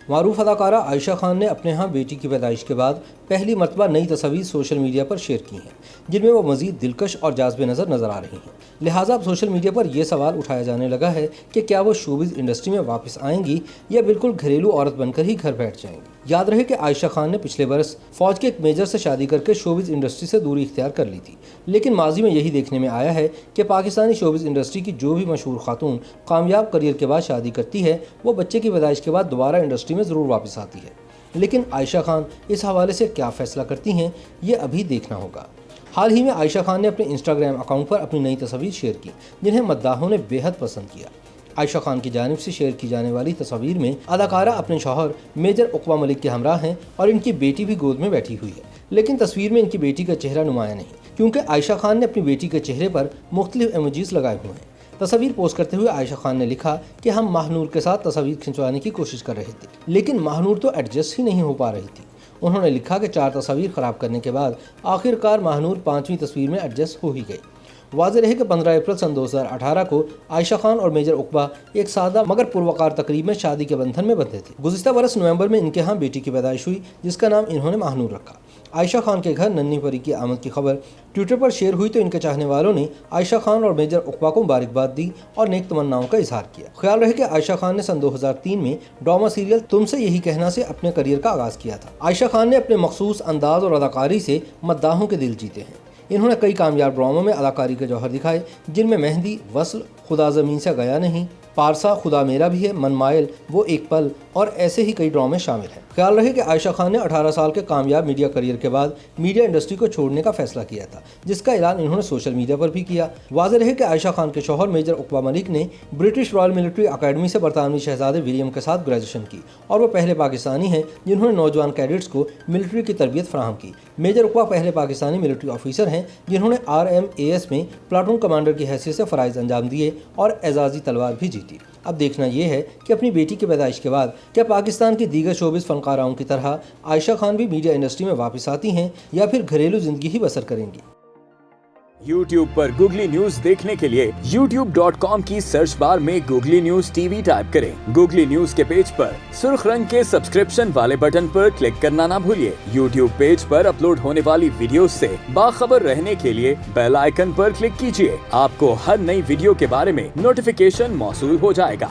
معروف اداکارہ عائشہ خان نے اپنے ہاں بیٹی کی پیدائش کے بعد پہلی مرتبہ نئی تصاویر سوشل میڈیا پر شیئر کی ہیں، جن میں وہ مزید دلکش اور جاذب نظر آ رہی ہیں۔ لہٰذا اب سوشل میڈیا پر یہ سوال اٹھایا جانے لگا ہے کہ کیا وہ شوبز انڈسٹری میں واپس آئیں گی یا بالکل گھریلو عورت بن کر ہی گھر بیٹھ جائیں گی۔ یاد رہے کہ عائشہ خان نے پچھلے برس فوج کے ایک میجر سے شادی کر کے شوبز انڈسٹری سے دوری اختیار کر لی تھی، لیکن ماضی میں یہی دیکھنے میں آیا ہے کہ پاکستانی شوبز انڈسٹری کی جو بھی مشہور خاتون کامیاب کریئر کے بعد شادی کرتی ہے، وہ بچے کی پیدائش کے بعد دوبارہ انڈسٹری میں ضرور واپس آتی ہے۔ لیکن عائشہ خان اس حوالے سے کیا فیصلہ کرتی ہیں، یہ ابھی دیکھنا ہوگا۔ حال ہی میں عائشہ خان نے اپنے انسٹاگرام اکاؤنٹ پر اپنی نئی تصاویر شیئر کی، جنہیں مداحوں نے بے حد پسند کیا۔ عائشہ خان کی جانب سے شیئر کی جانے والی تصاویر میں اداکارہ اپنے شوہر میجر عقبہ ملک کے ہمراہ ہیں اور ان کی بیٹی بھی گود میں بیٹھی ہوئی ہے، لیکن تصویر میں ان کی بیٹی کا چہرہ نمایاں نہیں، کیونکہ عائشہ خان نے اپنی بیٹی کے چہرے پر مختلف ایموجیز لگائے ہوئے ہیں۔ تصاویر پوسٹ کرتے ہوئے عائشہ خان نے لکھا کہ ہم ماہ نور کے ساتھ تصاویر کھنچوانے کی کوشش کر رہے تھے، لیکن ماہ نور تو ایڈجسٹ ہی نہیں ہو پا رہی تھی۔ انہوں نے لکھا کہ 4 تصاویر خراب کرنے کے بعد آخر کار ماہ نور 5ویں تصویر میں ایڈجسٹ ہو ہی گئی۔ واضح رہے کہ 15 اپریل سن 2018 کو عائشہ خان اور میجر عقبہ ایک سادہ مگر پروقار تقریب میں شادی کے بندھن میں بندھے تھے۔ گزشتہ برس نومبر میں ان کے ہاں بیٹی کی پیدائش ہوئی، جس کا نام انہوں نے ماہ نور رکھا۔ عائشہ خان کے گھر ننھی پری کی آمد کی خبر ٹویٹر پر شیئر ہوئی تو ان کے چاہنے والوں نے عائشہ خان اور میجر عقبہ کو مبارکباد دی اور نیک تمناؤں کا اظہار کیا۔ خیال رہے کہ عائشہ خان نے سن 2003 میں ڈرامہ سیریل تم سے یہی کہنا سے اپنے کریئر کا آغاز کیا تھا۔ عائشہ خان نے اپنے مخصوص انداز اور اداکاری سے مداحوں کے دل جیتے ہیں۔ انہوں نے کئی کامیاب ڈراموں میں اداکاری کے جوہر دکھائے، جن میں مہندی، وصل، خدا زمین سے گیا نہیں، پارسا، خدا میرا بھی ہے، من مائل، وہ ایک پل اور ایسے ہی کئی ڈرامے شامل ہیں۔ خیال رہے کہ عائشہ خان نے 18 سال کے کامیاب میڈیا کریئر کے بعد میڈیا انڈسٹری کو چھوڑنے کا فیصلہ کیا تھا، جس کا اعلان انہوں نے سوشل میڈیا پر بھی کیا۔ واضح رہے کہ عائشہ خان کے شوہر میجر عقبہ ملک نے برٹش رائل ملٹری اکیڈمی سے برطانوی شہزادے ولیم کے ساتھ گریجویشن کی اور وہ پہلے پاکستانی ہیں جنہوں نے نوجوان کیڈٹس کو ملٹری کی تربیت فراہم کی۔ میجر عقبہ پہلے پاکستانی ملٹری آفیسر ہیں جنہوں نے RMAS میں پلاٹون کمانڈر کی حیثیت سے فرائض انجام دیے اور اعزازی تلوار بھی جیتی۔ اب دیکھنا یہ ہے کہ اپنی بیٹی کی پیدائش کے بعد کیا پاکستان کی دیگر شوبز فنکاراؤں کی طرح عائشہ خان بھی میڈیا انڈسٹری میں واپس آتی ہیں یا پھر گھریلو زندگی ہی بسر کریں گی۔ YouTube پر گوگلی نیوز دیکھنے کے لیے youtube.com کی سرچ بار میں گوگلی نیوز TV ٹائپ کریں۔ گوگلی نیوز کے پیج پر سرخ رنگ کے سبسکرپشن والے بٹن پر کلک کرنا نہ بھولیے۔ YouTube پیج پر اپلوڈ ہونے والی ویڈیوز سے باخبر رہنے کے لیے بیل آئیکن پر کلک کیجیے۔ آپ کو ہر نئی ویڈیو کے بارے میں نوٹیفیکیشن موصول ہو جائے گا۔